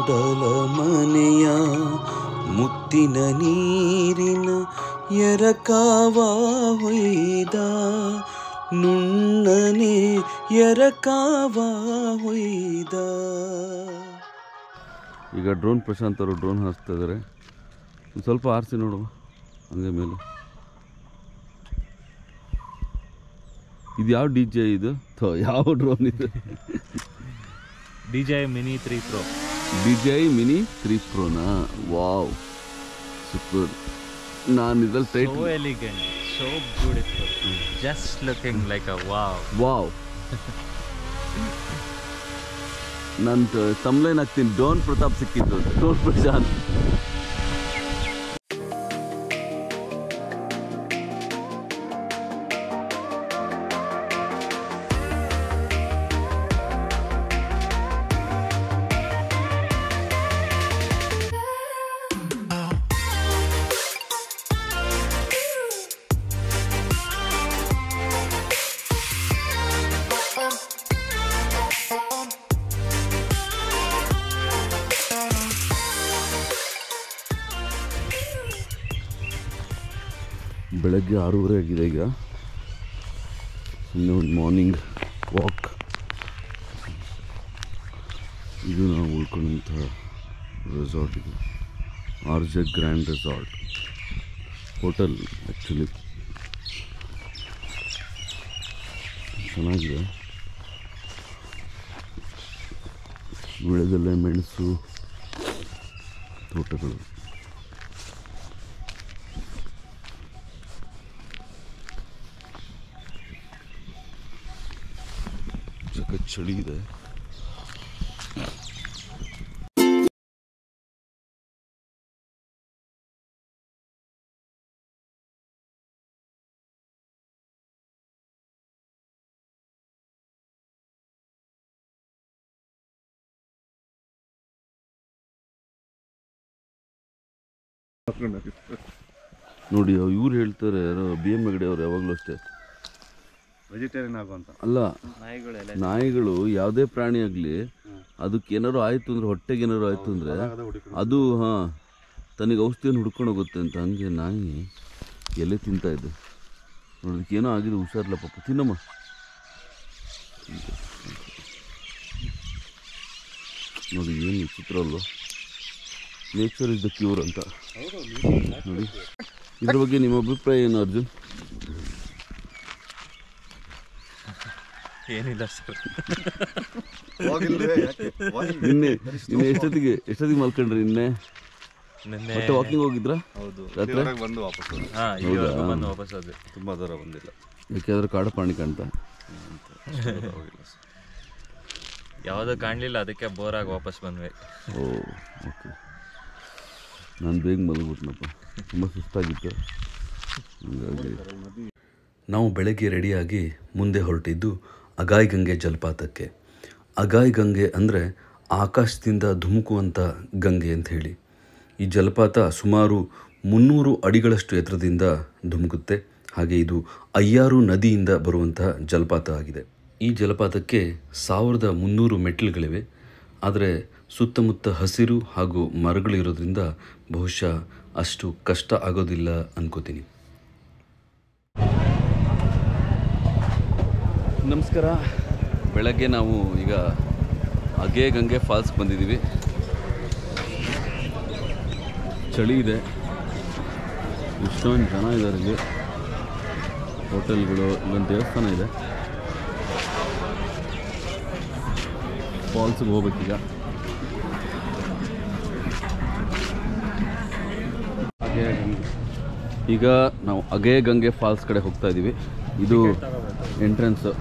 ಮೊದಲ ಮನೆಯ ಮುತ್ತಿನ ನೀರಿನ ಎರಕಾವ ಹೊಯ್ದ ನುಣ್ಣನೆ ಎರಕಾವ ಹೊಯ್ದ. ಈಗ ಡ್ರೋನ್ ಪ್ರಶಾಂತ್ ಅವರು ಡ್ರೋನ್ ಹಾರಿಸ್ತಾ ಇದ್ದಾರೆ. ಸ್ವಲ್ಪ ಆರಿಸಿ ನೋಡುವ ಹಂಗೆ ಮೇಲೆ. ಇದು ಯಾವ DJI ಇದು? ಯಾವ ಡ್ರೋನ್ ಇದು? DJI Mini 3 Pro. DJI Mini 3 Proನಾ? Wow, super. ನಾನು ಇದ್ರಲ್ಲಿ title So elegant, so beautiful, just looking like a wow. Wow. ನಾನು ತಮ್ಲೈನ್ ಹಾಕ್ತೀನಿ, ಡೋನ್ ಪ್ರತಾಪ್ ಸಿಕ್ಕಿದ್ದು ಅಂತ, ಡೋನ್ ಪ್ರಶಾಂತ್. ಬೆಳಗ್ಗೆ 6:30 ಆಗಿದೆ. ಈಗ ಇನ್ನು ಮಾರ್ನಿಂಗ್ ವಾಕ್. ಇದು ನಾವು ಉಳ್ಕೊಂಡಂಥ ರೆಸಾರ್ಟ್. ಇದು RJ grand resort hotel. Actually ಚೆನ್ನಾಗಿದೆ. ಬೆಳೆದಲ್ಲೇ ಮೆಣಸು ತೋಟಗಳು. ಚಳಿ ಇದೆ. ನೋಡಿ ಇವ್ರು ಹೇಳ್ತಾರೆ, ಯಾರೋ BM ಹೆಗ್ಡೆ ಅವ್ರು ಯಾವಾಗಲೂ ಅಷ್ಟೇ, ವೆಜಿಟೇರಿಯನ್ ಆಗುವಂತ. ಅಲ್ಲ, ನಾಯಿಗಳು ಯಾವುದೇ ಪ್ರಾಣಿ ಆಗಲಿ ಅದಕ್ಕೆ ಏನಾರು ಆಯಿತು ಅಂದರೆ, ಹೊಟ್ಟೆಗೆ ಏನಾರು ಆಯಿತು ಅಂದರೆ ಅದು ತನಗೆ ಔಷಧಿಯನ್ನು ಹುಡ್ಕೊಂಡು ಹೋಗುತ್ತೆ ಅಂತ. ಹಂಗೆ ನಾಯಿ ಎಲೆ ತಿಂತಾ ಇದೆ. ನೋಡೋದಕ್ಕೆ ಏನೋ ಆಗಿದೆ, ಹುಷಾರಿಲ್ಲ ಪಾಪ. ತಿನ್ನಮ್ಮ. ನೋಡಿ ಏನು ವಿಚಿತ್ರ ಅಲ್ವಾ? ನೇಚರ್ ಇಸ್ ದ ಕ್ಯೂರ್ ಅಂತ. ನೋಡಿ, ಇದ್ರ ಬಗ್ಗೆ ನಿಮ್ಮ ಅಭಿಪ್ರಾಯ ಏನು ಅರ್ಜುನ್? ಏನಿಲ್ಲ ಸರ್. ನಿನ್ನೆ ಎಷ್ಟೊತ್ತಿಗೆ ಮಲ್ಕೊಂಡ್ರಿ? ನಿನ್ನೆ ಮತ್ತೆ ವಾಕಿಂಗ್ ಹೋಗಿದ್ರಾ? ಹೌದು, ರಾತ್ರಿ ಬಂದು ವಾಪಸ್. ಬಂದು ವಾಪಸ್ ಆದ್ರೆ ತುಂಬ ದೂರ ಬಂದಿಲ್ಲ. ಯಾಕೆಂದ್ರೆ ಕಾಡು ಪ್ರಾಣಿ ಕಾಣ್ತ ಯಾವುದೋ ಕಾಣಲಿಲ್ಲ, ಅದಕ್ಕೆ ಬೋರಾಗಿ ವಾಪಸ್ ಬಂದ್ವಿ. ಓ ಓಕೆ. ನಾನು ಬೇಗ ಮಲಗ್ಬಿಟ್ನಪ್ಪ, ತುಂಬ ಸುಸ್ತಾಗಿತ್ತು. ಹೀಗಾಗಿ ನಾವು ಬೆಳಗ್ಗೆ ರೆಡಿಯಾಗಿ ಮುಂದೆ ಹೊರಟಿದ್ದು ಅಗಾಯ್ ಗಂಗೆ ಜಲಪಾತಕ್ಕೆ. ಅಗಾಯ್ ಗಂಗೆ ಅಂದರೆ ಆಕಾಶದಿಂದ ಧುಮುಕುವಂಥ ಗಂಗೆ ಅಂತ ಹೇಳಿ. ಈ ಜಲಪಾತ ಸುಮಾರು 300 ಅಡಿಗಳಷ್ಟು ಎತ್ತರದಿಂದ ಧುಮುಕುತ್ತೆ. ಹಾಗೆ ಇದು ಅಯ್ಯಾರು ನದಿಯಿಂದ ಬರುವಂಥ ಜಲಪಾತ ಆಗಿದೆ. ಈ ಜಲಪಾತಕ್ಕೆ 1300 ಮೆಟ್ಟಿಲುಗಳಿವೆ. ಆದರೆ ಸುತ್ತಮುತ್ತ ಹಸಿರು ಹಾಗೂ ಮರಗಳಿರೋದ್ರಿಂದ ಬಹುಶಃ ಅಷ್ಟು ಕಷ್ಟ ಆಗೋದಿಲ್ಲ ಅನ್ಕೋತೀನಿ. ನಮಸ್ಕಾರ. ಬೆಳಗ್ಗೆ ನಾವು ಈಗ ಅಗೇ ಗಂಗೆ ಫಾಲ್ಸ್ಗೆ ಬಂದಿದ್ದೀವಿ. ಚಳಿ ಇದೆ, ಇಷ್ಟೊಂದು ಜನ ಇದ್ದಾರೆ ಇಲ್ಲಿ. ಹೋಟೆಲ್ಗಳು, ಇಲ್ಲೊಂದು ದೇವಸ್ಥಾನ ಇದೆ. ಫಾಲ್ಸ್ಗೆ ಹೋಗ್ಬೇಕೀಗ. ಈಗ ನಾವು ಅಗೇ ಗಂಗೆ ಫಾಲ್ಸ್ ಕಡೆ ಹೋಗ್ತಾ ಇದ್ದೀವಿ. ಇದು ಎಂಟ್ರೆನ್ಸು.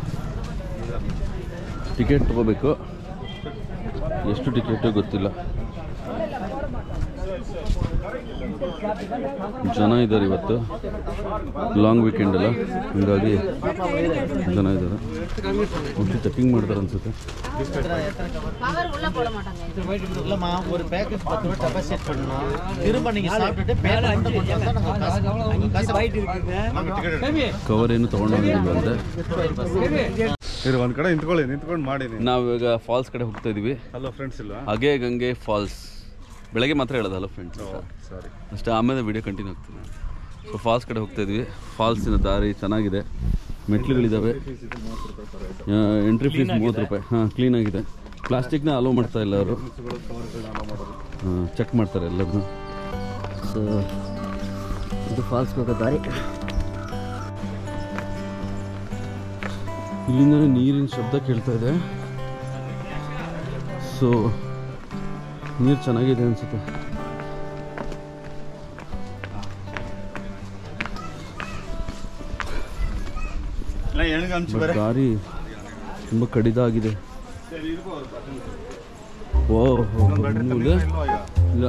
ಟಿಕೆಟ್ ತೊಗೋಬೇಕು. ಎಷ್ಟು ಟಿಕೆಟು ಗೊತ್ತಿಲ್ಲ. ಜನ ಇದ್ದಾರೆ ಇವತ್ತು, ಲಾಂಗ್ ವೀಕೆಂಡ್ ಅಲ್ಲ, ಹೀಗಾಗಿ ಜನ ಇದ್ದಾರೆ. ಒಟ್ಟು ಚೆಕಿಂಗ್ ಮಾಡ್ತಾರೆ ಅನ್ಸುತ್ತೆ. ಕವರ್ ಏನು ತೊಗೊಂಡೋಗಿಲ್ಲ ಅಂದರೆ ಒಂದು ಕಡೆ ನಿಂತ್ಕೊಂಡು ಮಾಡಿ ನಾವೀಗ ಫಾಲ್ಸ್ ಕಡೆ ಹೋಗ್ತಾ ಇದೀವಿ. ಹಲೋ ಫ್ರೆಂಡ್ಸ್ ಇಲ್ವಾ? ಹಾಗೆ ಗಂಗೆ ಫಾಲ್ಸ್ ಬೆಳಗ್ಗೆ ಮಾತ್ರ ಹೇಳೋದು ಹಲೋ ಫ್ರೆಂಡ್ಸ್ ಸಾರಿ ಅಷ್ಟೇ, ಆಮೇಲೆ ವಿಡಿಯೋ ಕಂಟಿನ್ಯೂ ಆಗ್ತದೆ. ಸೊ ಫಾಲ್ಸ್ ಕಡೆ ಹೋಗ್ತಾ ಇದ್ವಿ. ಫಾಲ್ಸಿನ ದಾರಿ ಚೆನ್ನಾಗಿದೆ, ಮೆಟ್ಲುಗಳಿದ್ದಾವೆ. ಎಂಟ್ರಿ ಫೀಸ್ 30 ರೂಪಾಯಿ. ಹಾಂ, ಕ್ಲೀನಾಗಿದೆ. ಪ್ಲಾಸ್ಟಿಕ್ನ ಅಲೋ ಮಾಡ್ತಾ ಇಲ್ಲ ಅವರು, ಚೆಕ್ ಮಾಡ್ತಾರೆ ಎಲ್ಲದನ್ನು. ಸೊ ಇದು ಫಾಲ್ಸ್ಗೆ ಹೋಗೋ ದಾರಿ. ಇಲ್ಲಿಂದನೇ ನೀರಿನ ಶಬ್ದ ಕೇಳ್ತಾ ಇದೆ. ಸೊ ನೀರು ಚೆನ್ನಾಗಿದೆ ಅನಿಸುತ್ತೆ. ದಾರಿ ತುಂಬ ಕಡಿದಾಗಿದೆ. ಇಲ್ಲ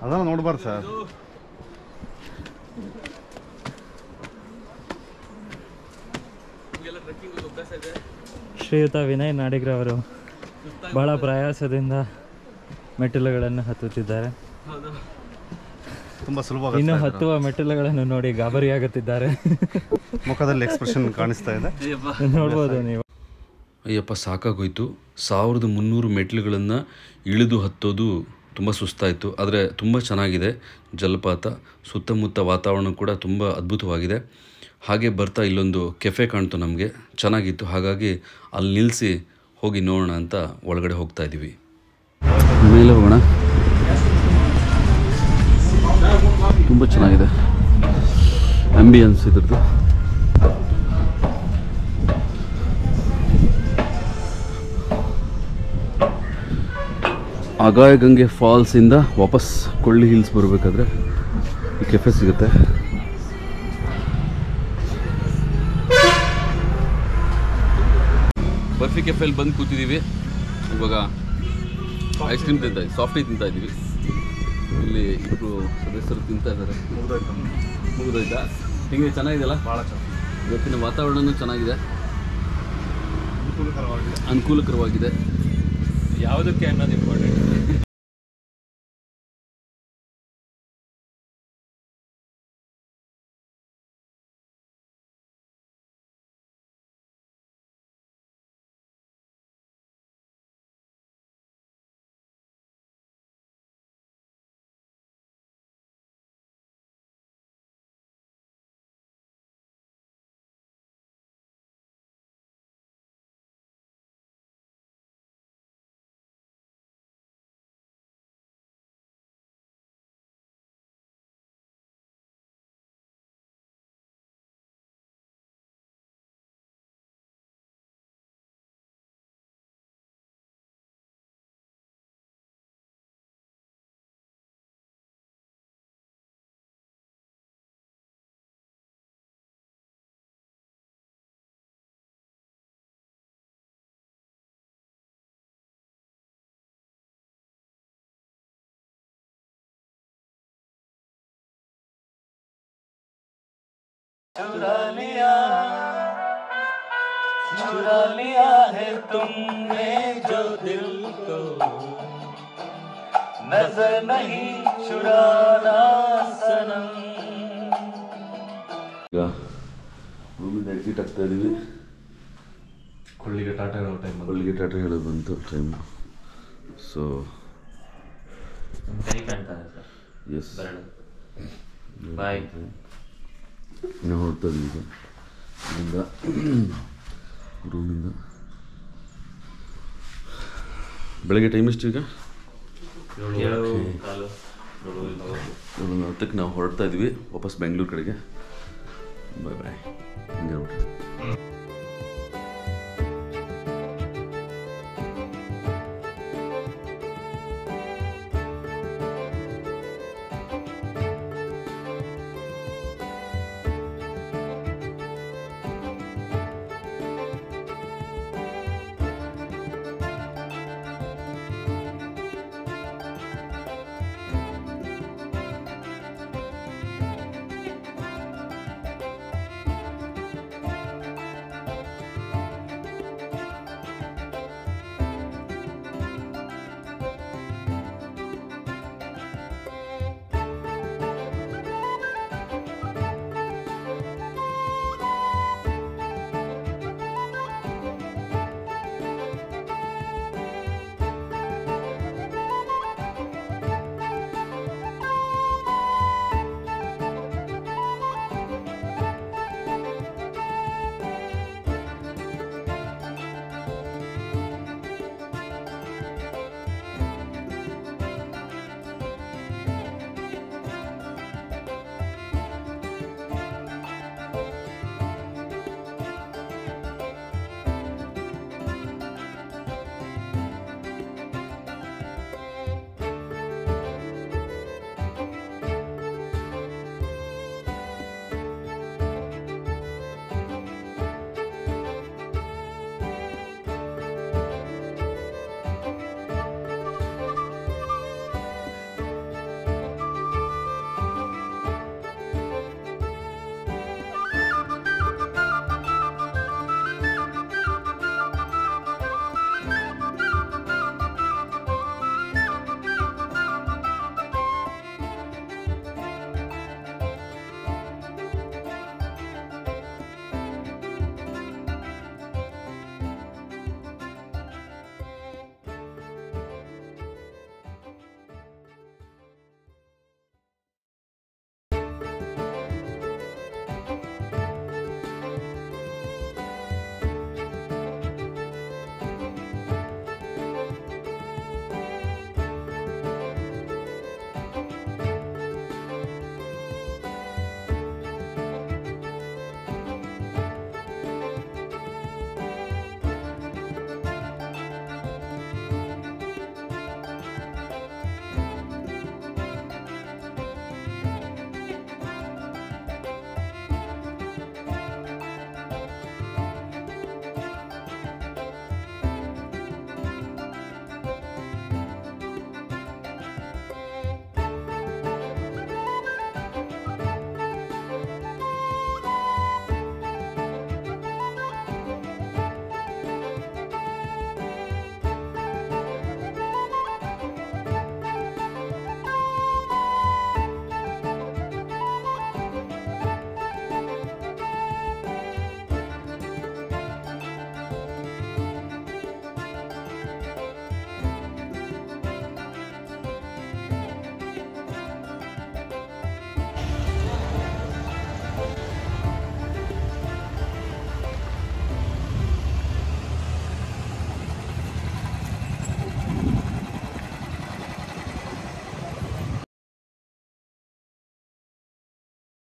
ಅದನ್ನು ನೋಡ್ಬಾರ್ದು ಸರ್. ಶ್ರೀಯುತ ವಿನಯ್ ನಾಡಿಗ್ರ ಅವರು ಬಹಳ ಪ್ರಯಾಸದಿಂದ ಮೆಟ್ಟಿಲುಗಳನ್ನು ಹತ್ತುತ್ತಿದ್ದಾರೆ. ತುಂಬ ಸುಲಭ. ಇನ್ನು ಹತ್ತುವ ಮೆಟ್ಟಿಲುಗಳನ್ನು ನೋಡಿ ಗಾಬರಿಯಾಗುತ್ತಿದ್ದಾರೆ. ಮುಖದಲ್ಲಿ ಎಕ್ಸ್ಪ್ರೆಷನ್ ಕಾಣಿಸ್ತಾ ಇದೆ, ನೋಡ್ಬೋದು ನೀವು. ಅಯ್ಯಪ್ಪ ಸಾಕಾಗೋಯ್ತು. 1300 ಮೆಟ್ಲುಗಳನ್ನು ಇಳಿದು ಹತ್ತೋದು ತುಂಬ ಸುಸ್ತಾಯಿತು. ಆದರೆ ತುಂಬ ಚೆನ್ನಾಗಿದೆ ಜಲಪಾತ, ಸುತ್ತಮುತ್ತ ವಾತಾವರಣ ಕೂಡ ತುಂಬ ಅದ್ಭುತವಾಗಿದೆ. ಹಾಗೆ ಬರ್ತಾ ಇಲ್ಲೊಂದು ಕೆಫೆ ಕಾಣ್ತು ನಮಗೆ, ಚೆನ್ನಾಗಿತ್ತು. ಹಾಗಾಗಿ ಅಲ್ಲಿ ನಿಲ್ಲಿಸಿ ಹೋಗಿ ನೋಡೋಣ ಅಂತ ಒಳಗಡೆ ಹೋಗ್ತಾ ಇದ್ದೀವಿ. ಮೇಲೆ ಹೋಗೋಣ. ತುಂಬ ಚೆನ್ನಾಗಿದೆ ಆಂಬಿಯನ್ಸ್ ಇದ್ರದ್ದು. ಆಗಾಯ ಗಂಗೆ ಫಾಲ್ಸಿಂದ ವಾಪಸ್ ಕೊಳ್ಳಿ ಹಿಲ್ಸ್ ಬರಬೇಕಾದ್ರೆ ಈ ಕೆಫೆ ಸಿಗುತ್ತೆ. ಬರ್ಫಿ ಕೆಫೆಯಲ್ಲಿ ಬಂದು ಕೂತಿದ್ದೀವಿ. ಇವಾಗ ಐಸ್ ಕ್ರೀಮ್ ತಿಂತಾ ಇದ್ದೀವಿ, ಸಾಫ್ಟಿ ತಿಂತಾ ಇದ್ದೀವಿ. ಇಲ್ಲಿ ಇಬ್ಬರು ಸದಸ್ಯರು ತಿಂತಾ ಇದ್ದಾರೆ. ಮುಗಿದೋಯ್ತಾ? ಹಿಂಗೆ ಚೆನ್ನಾಗಿದೆಯಲ್ಲ? ಭಾಳ ಚೆನ್ನಾಗಿ. ಇವತ್ತಿನ ವಾತಾವರಣನೂ ಚೆನ್ನಾಗಿದೆ, ಅನುಕೂಲಕರವಾಗಿದೆ. ಯಾವುದಕ್ಕೆ ಅನ್ನೋದು ಇಂಪಾರ್ಟೆಂಟ್. चुरा लिया है तुमने जो दिल को, नजर नहीं चुराना सनम. ಈಗ ರೂಮಿಂದ ಎಕ್ಸಿಟ್ ಆಗ್ತಾ ಇದ್ದೀವಿ. ಕೊಳ್ಳಿಗೆ ಟಾಟಾ ಹೇಳೋ ಟೈಮ್, ಕೊಳ್ಳಿಗೆ ಟಾಟಾ ಹೇಳೋದು ಬಂತು ಟೈಮ್. ಸೊ ಕೈ ಕಾಣ್ತಾ ಇದೆ ಸರ್. ಎಸ್ ಬಾಯ್. ನಾವು ಹೊರಡ್ತಾ ಇದ್ದೀವಿ ಈಗ ಇಲ್ಲಿಂದ ರೂಮಿಂದ. ಬೆಳಗ್ಗೆ ಟೈಮ್ ಎಷ್ಟು ಈಗ? 7:40 ನಾವು ಹೊರಡ್ತಾ ಇದ್ವಿ ವಾಪಸ್ ಬೆಂಗಳೂರು ಕಡೆಗೆ. ಬಾಯ್ ಬಾಯ್. ಹಂಗೆ